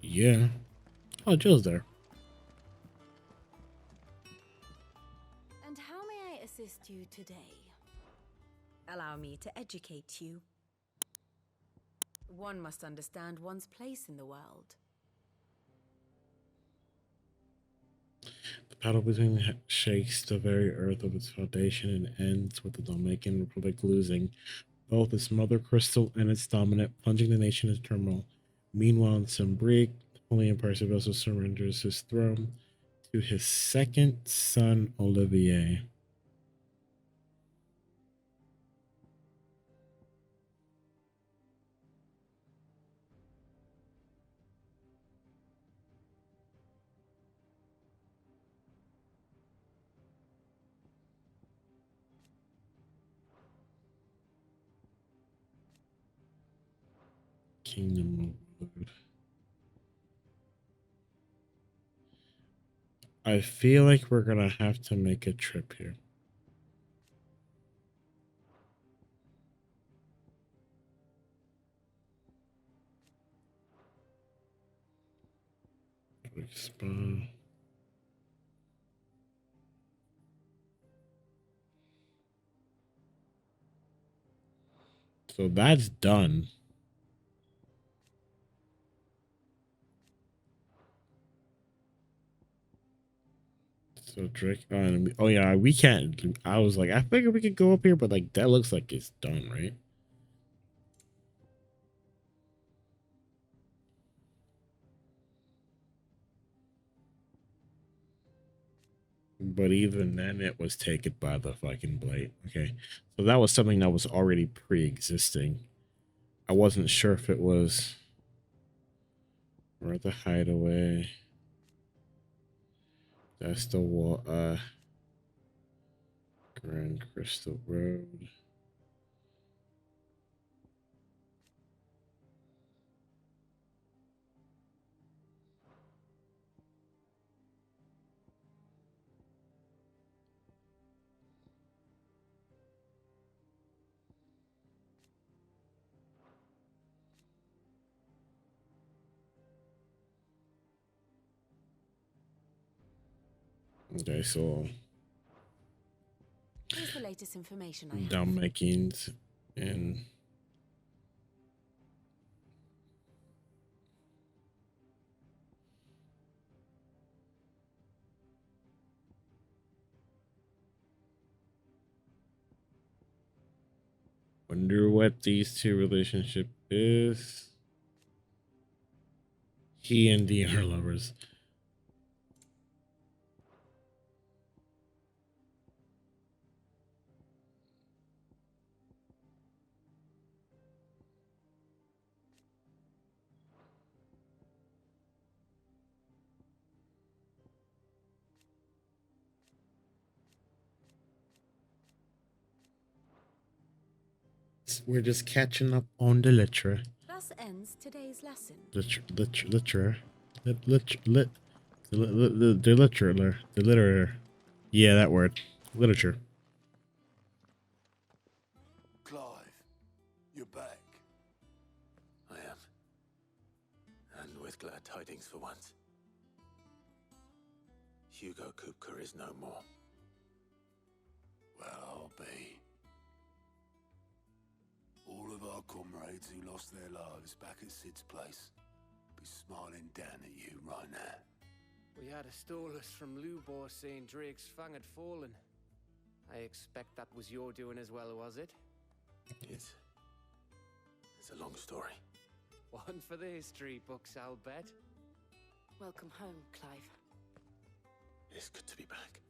Yeah. Oh, Jill's there. And how may I assist you today? Allow me to educate you. One must understand one's place in the world. The battle between shakes the very earth of its foundation and ends with the Dominican Republic losing both its mother crystal and its dominant, plunging the nation into turmoil. Meanwhile, in Sembrique, Holy Empire also surrenders his throne to his second son, Olivier. Kingdom of Wood. I feel like we're gonna have to make a trip here. Spa. So that's done. So Drake, oh yeah, we can't. I was like, I figured we could go up here, but like that looks like it's done, right? But even then, it was taken by the fucking blade. Okay, so that was something that was already pre-existing. I wasn't sure if it was. We're at the hideaway. That's the wall. Grand Crystal Road. Okay, so Here's the latest information I have. Dalmatians and wonder what these two relationship is. He and Dee are lovers. We're just catching up on the literature. Thus ends today's lesson. Literature. The literature. Yeah, that word. Literature. Clive, you're back. I am. And with glad tidings for once. Hugo Kupka is no more. Well, I'll be. All of our comrades who lost their lives back at Sid's place be smiling down at you right now. We had a stolus from Lubor saying Drake's fang had fallen. I expect that was your doing as well, was it? It's a long story. One for the history books, I'll bet. Welcome home, Clive. It's good to be back.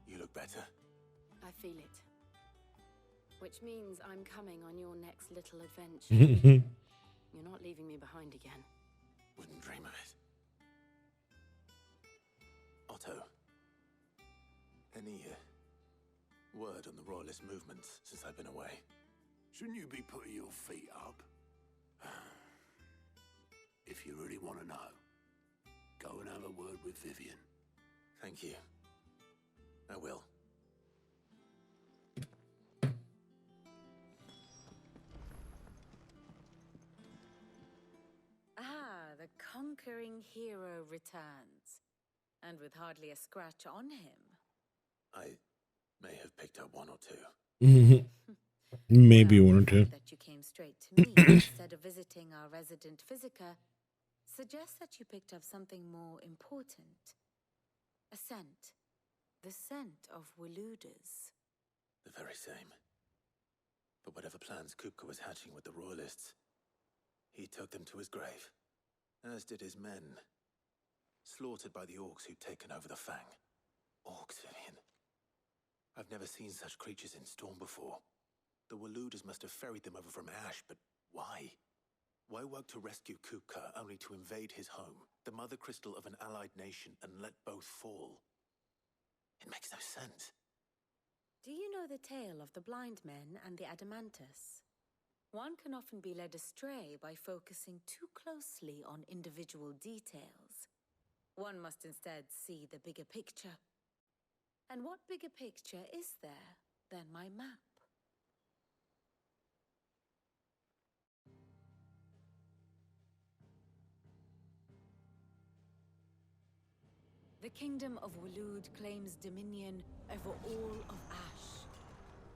You look better. I feel it. Which means I'm coming on your next little adventure. You're not leaving me behind again. Wouldn't dream of it. Otto, any word on the Royalist movements since I've been away? Shouldn't you be putting your feet up? If you really want to know, go and have a word with Vivian. Thank you. I will. Ah, the conquering hero returns. And with hardly a scratch on him. I may have picked up one or two. Maybe Well, one or the two. fact that you came straight to me instead of visiting our resident physiker suggests that you picked up something more important. A scent. The scent of Waludas. The very same. But whatever plans Kupka was hatching with the Royalists, he took them to his grave, as did his men. Slaughtered by the orcs who'd taken over the Fang. Orcs, Vivian. I've never seen such creatures in Storm before. The Waludas must have ferried them over from Ash, but why? Why work to rescue Kupka only to invade his home, the mother crystal of an allied nation, and let both fall? It makes no sense. Do you know the tale of the blind men and the adamantus? One can often be led astray by focusing too closely on individual details. One must instead see the bigger picture. And what bigger picture is there than my map? The kingdom of Walud claims dominion over all of Ash.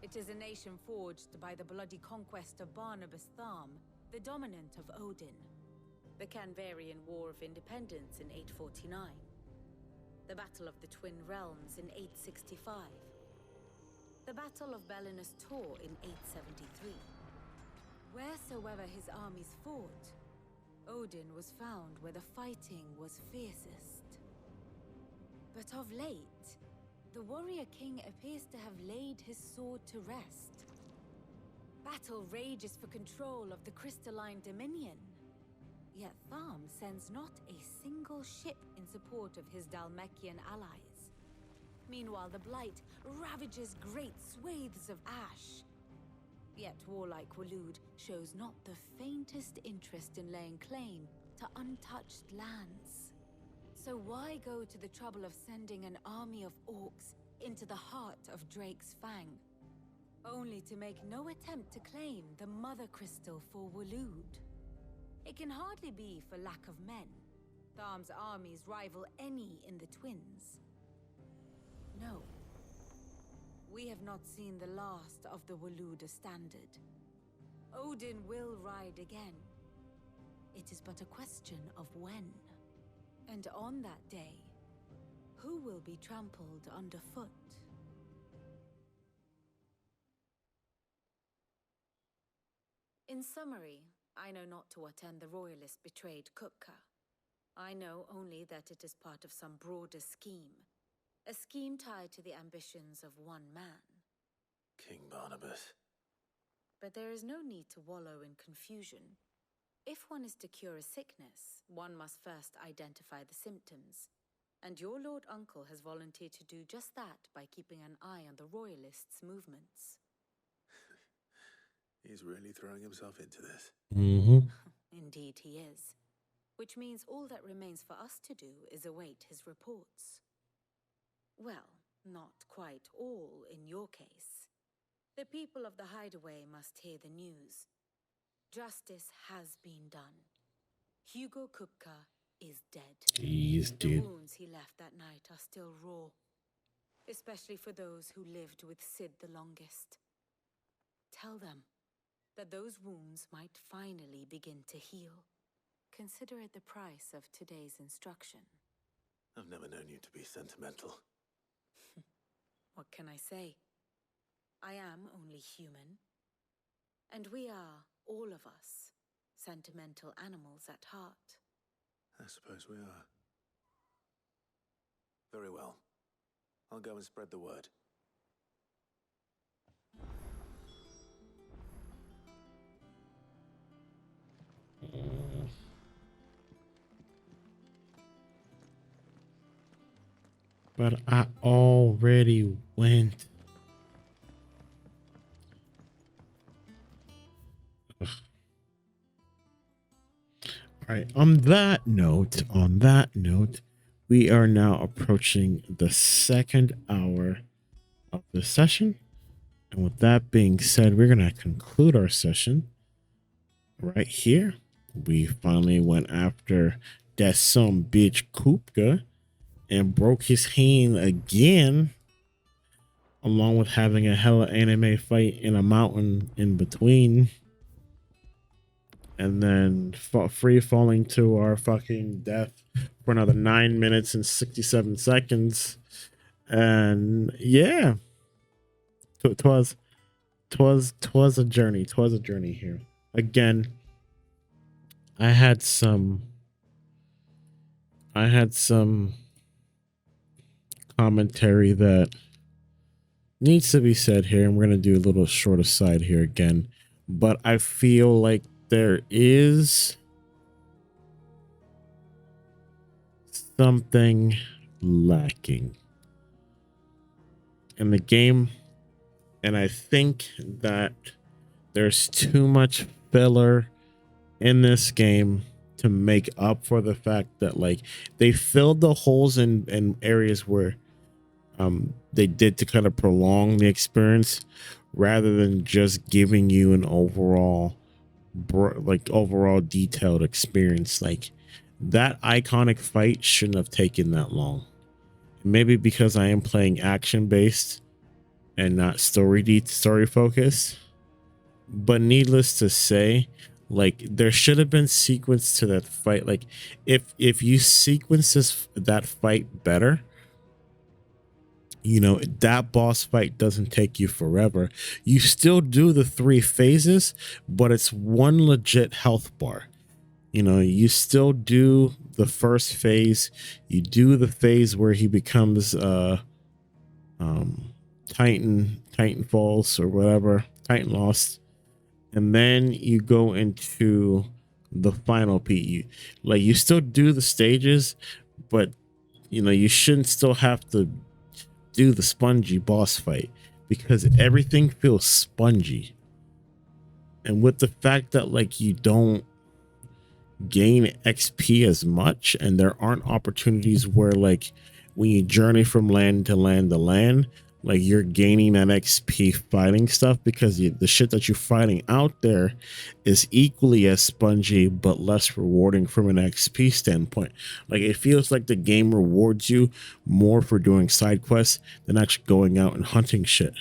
It is a nation forged by the bloody conquest of Barnabas Tharm, the dominant of Odin. The Canvarian War of Independence in 849. The Battle of the Twin Realms in 865. The Battle of Belinus Tor in 873. Wheresoever his armies fought, Odin was found where the fighting was fiercest. But of late, the warrior king appears to have laid his sword to rest. Battle rages for control of the crystalline dominion. Yet Tharm sends not a single ship in support of his Dhalmekian allies. Meanwhile, the Blight ravages great swathes of Ash. Yet warlike Walud shows not the faintest interest in laying claim to untouched lands. So why go to the trouble of sending an army of orcs into the heart of Drake's Fang, only to make no attempt to claim the Mother Crystal for Walud? It can hardly be for lack of men. Tharm's armies rival any in the Twins. No. We have not seen the last of the Waluda standard. Odin will ride again. It is but a question of when. And on that day, who will be trampled underfoot? In summary, I know not to what end the Royalists betrayed Kupka. I know only that it is part of some broader scheme. A scheme tied to the ambitions of one man. King Barnabas. But there is no need to wallow in confusion. If one is to cure a sickness, one must first identify the symptoms. And your Lord Uncle has volunteered to do just that by keeping an eye on the Royalists' movements. He's really throwing himself into this. Indeed he is. Which means all that remains for us to do is await his reports. Well, not quite all in your case. The people of the Hideaway must hear the news. Justice has been done. Hugo Kupka is dead. He's The dead. wounds he left that night are still raw. Especially for those who lived with Sid the longest. Tell them that those wounds might finally begin to heal. Consider it the price of today's instruction. I've never known you to be sentimental. What can I say? I am only human. And we are, all of us, sentimental animals at heart. I suppose we are. Very well. I'll go and spread the word. But I already went. Ugh. All right. On that note, we are now approaching the second hour of the session. And with that being said, we're going to conclude our session right here. We finally went after that some bitch Kupka and broke his hand again, along with having a hella anime fight in a mountain in between. And then free falling to our fucking death for another 9 minutes and 67 seconds. And yeah, twas a journey. Twas a journey here. Again, I had some commentary that needs to be said here, and we're gonna do a little short aside here again. But I feel like there is something lacking in the game, and I think that there's too much filler in this game to make up for the fact that like they filled the holes in areas where they did to kind of prolong the experience rather than just giving you an overall overall detailed experience. Like that iconic fight shouldn't have taken that long. Maybe because I am playing action based and not story focused, but needless to say, like there should have been sequence to that fight. Like if you sequence that fight better, you know, that boss fight doesn't take you forever. You still do the 3 phases, but it's one legit health bar. You know, you still do the first phase. You do the phase where he becomes Titan Falls or whatever, Titan Lost. And then you go into the final PU. Like you still do the stages, but you know, you shouldn't still have to do the spongy boss fight because everything feels spongy. And with the fact that like you don't gain XP as much, and there aren't opportunities where like when you journey from land to land to land, like you're gaining that XP fighting stuff, because the shit that you're fighting out there is equally as spongy but less rewarding from an XP standpoint. Like it feels like the game rewards you more for doing side quests than actually going out and hunting shit.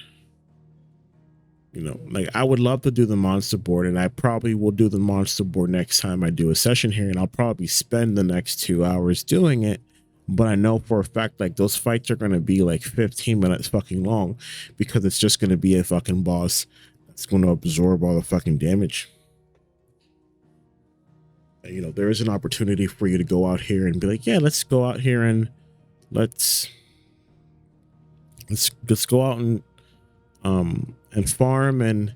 You know, like I would love to do the monster board, and I probably will do the monster board next time I do a session here, and I'll probably spend the next 2 hours doing it. But I know for a fact like those fights are going to be like 15 minutes fucking long, because it's just going to be a fucking boss that's going to absorb all the fucking damage. You know, there is an opportunity for you to go out here and be like, yeah, let's go out here and let's go out and farm and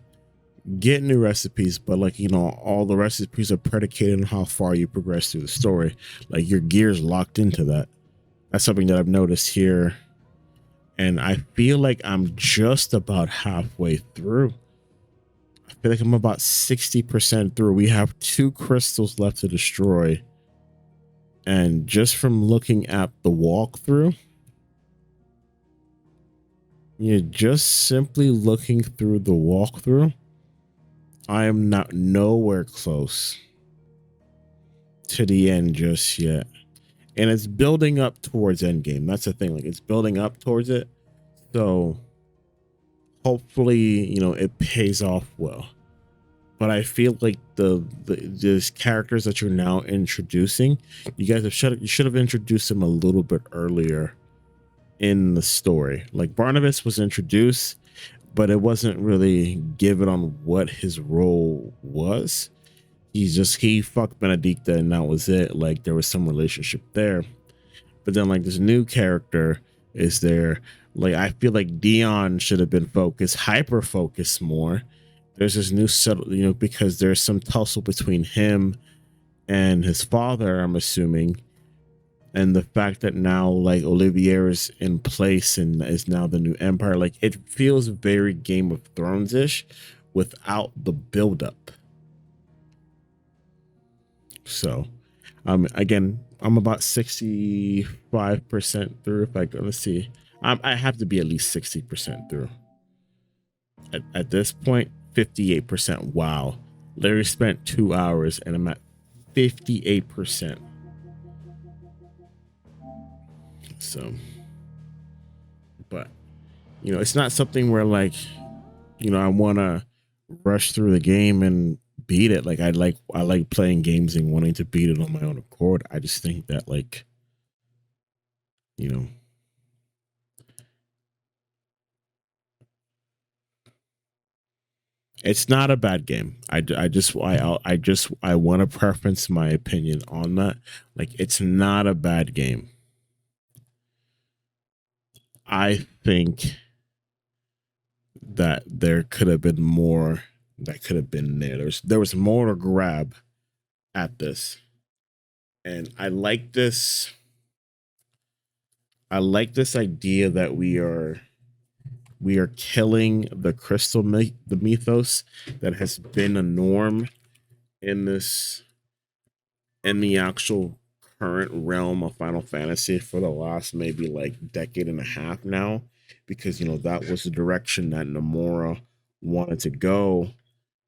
get new recipes. But like, you know, all the recipes are predicated on how far you progress through the story. Like your gear's locked into that. That's something that I've noticed here, and I feel like I'm just about halfway through. I feel like I'm about 60% through. We have 2 crystals left to destroy, and just from looking at the walkthrough, you're just simply looking through the walkthrough, I am not nowhere close to the end just yet. And it's building up towards endgame. That's the thing. Like it's building up towards it. So hopefully, you know, it pays off well. But I feel like these characters that you're now introducing, you guys should have introduced them a little bit earlier in the story. Like Barnabas was introduced, but it wasn't really given on what his role was. He fucked Benedicta and that was it. Like there was some relationship there, but then like this new character is there. Like I feel like Dion should have been hyper focused more. There's this new settle, you know, because there's some tussle between him and his father, I'm assuming, and the fact that now like Olivier is in place and is now the new empire. Like it feels very Game of Thrones ish without the buildup. So Again, I'm about 65% through. If I go, let's see, I have to be at least 60% through. At this point, 58%. Wow. Larry spent 2 hours and I'm at 58%. So, but it's not something where like, I want to rush through the game and beat it. Like I like playing games and wanting to beat it on my own accord. I just think that like, you know, it's not a bad game. I want to preference my opinion on that. Like it's not a bad game. I think that there could have been more that could have been there. There was more to grab at this. And I like this idea that we are killing the crystal the mythos that has been a norm in the actual current realm of Final Fantasy for the last maybe like decade and a half now, because that was the direction that Nomura wanted to go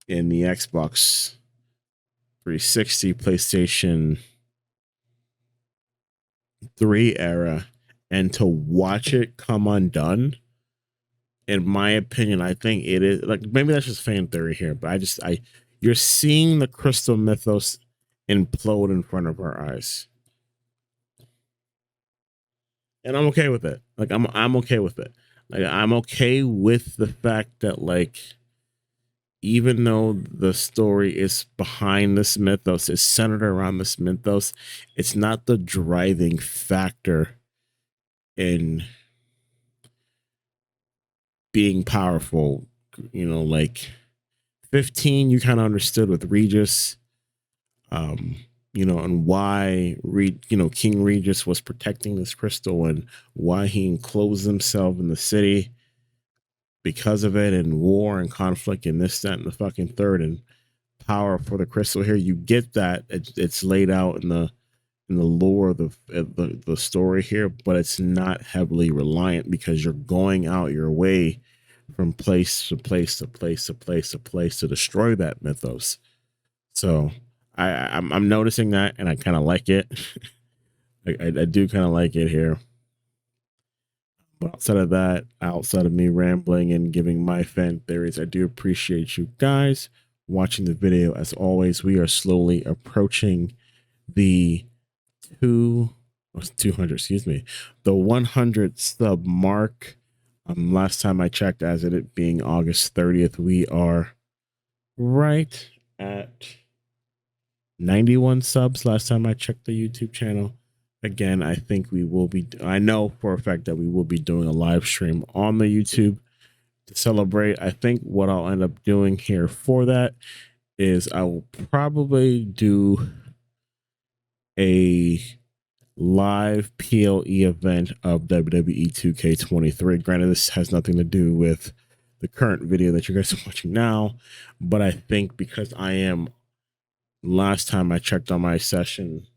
in the Xbox 360, PlayStation 3 era, and to watch it come undone, in my opinion, I think it is like, maybe that's just fan theory here, but you're seeing the crystal mythos implode in front of our eyes. And I'm okay with it. Like I'm okay with it. Like I'm okay with the fact that like, even though the story is behind this mythos, is centered around this mythos, it's not the driving factor in being powerful. Like 15, you kind of understood with Regis, and why King Regis was protecting this crystal and why he enclosed himself in the city because of it, and war and conflict and this, that, and the fucking third, and power for the crystal. Here you get that it's laid out in the lore of the story here, but it's not heavily reliant because you're going out your way from place to place to place to place to place to destroy that mythos. So I'm noticing that, and I kind of like it. I do kind of like it here. But outside of me rambling and giving my fan theories, I do appreciate you guys watching the video. As always, we are slowly approaching the 200, excuse me, the 100 sub mark. Last time I checked, as it being August 30th, we are right at 91 subs. Last time I checked the YouTube channel. Again, I think I know for a fact that we will be doing a live stream on the YouTube to celebrate. I think what I'll end up doing here for that is I will probably do a live PLE event of WWE 2K23. Granted, this has nothing to do with the current video that you guys are watching now, but I think because last time I checked on my session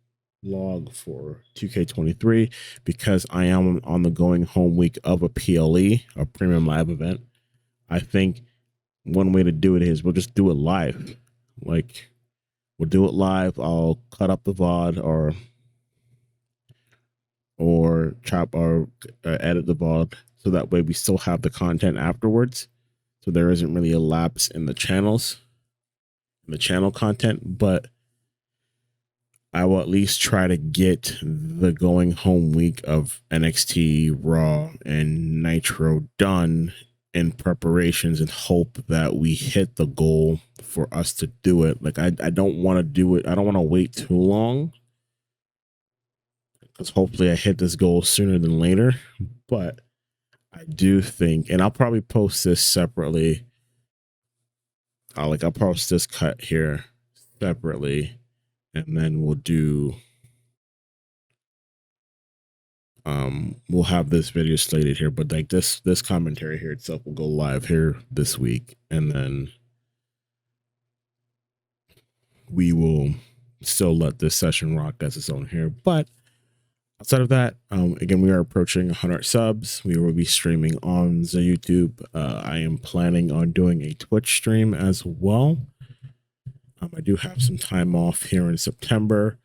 log for 2K23, because I am on the going home week of a PLE, a premium live event, I think one way to do it is we'll just do it live. Like, we'll do it live. I'll cut up the VOD or chop or edit the VOD, so that way we still have the content afterwards. So there isn't really a lapse in the channel content, but I will at least try to get the going home week of NXT, Raw, and Nitro done in preparations, and hope that we hit the goal for us to do it. Like I don't want to do it. I don't want to wait too long, because hopefully I hit this goal sooner than later. But I do think, and I'll probably post this separately. I'll post this cut here separately, and then we'll have this video slated here, but like this commentary here itself will go live here this week, and then we will still let this session rock as its own here. But outside of that, again, we are approaching 100 subs. We will be streaming on the YouTube. I am planning on doing a Twitch stream as well. I do have some time off here in September.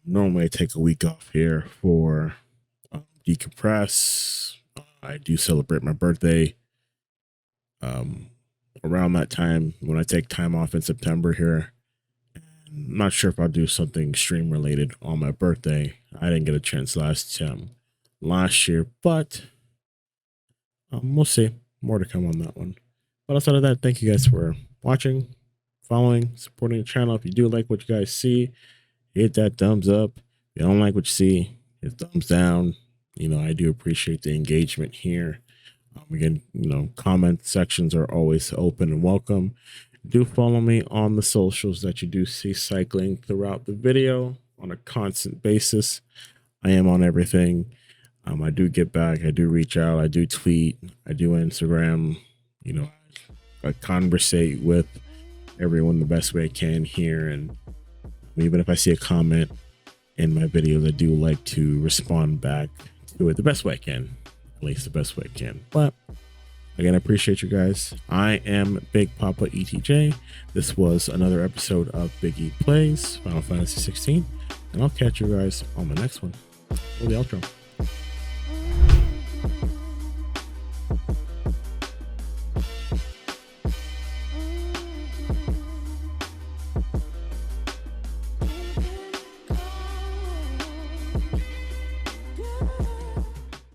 Normally I take a week off here for decompress. I do celebrate my birthday around that time when I take time off in September here. I'm not sure if I'll do something stream related on my birthday. I didn't get a chance last year, but we'll see. More to come on that one. But outside of that, thank you guys for watching, following, supporting the channel. If you do like what you guys see, hit that thumbs up. If you don't like what you see, hit thumbs down. I do appreciate the engagement here. Again, comment sections are always open and welcome. Do follow me on the socials that you do see cycling throughout the video on a constant basis. I am on everything. I do get back. I do reach out. I do tweet. I do Instagram. I conversate with everyone the best way I can here. And even if I see a comment in my videos, I do like to respond back to it the best way I can. At least the best way I can. But again, I appreciate you guys. I am Big Papa ETJ. This was another episode of Big E Plays Final Fantasy XVI. And I'll catch you guys on the next one. For the outro.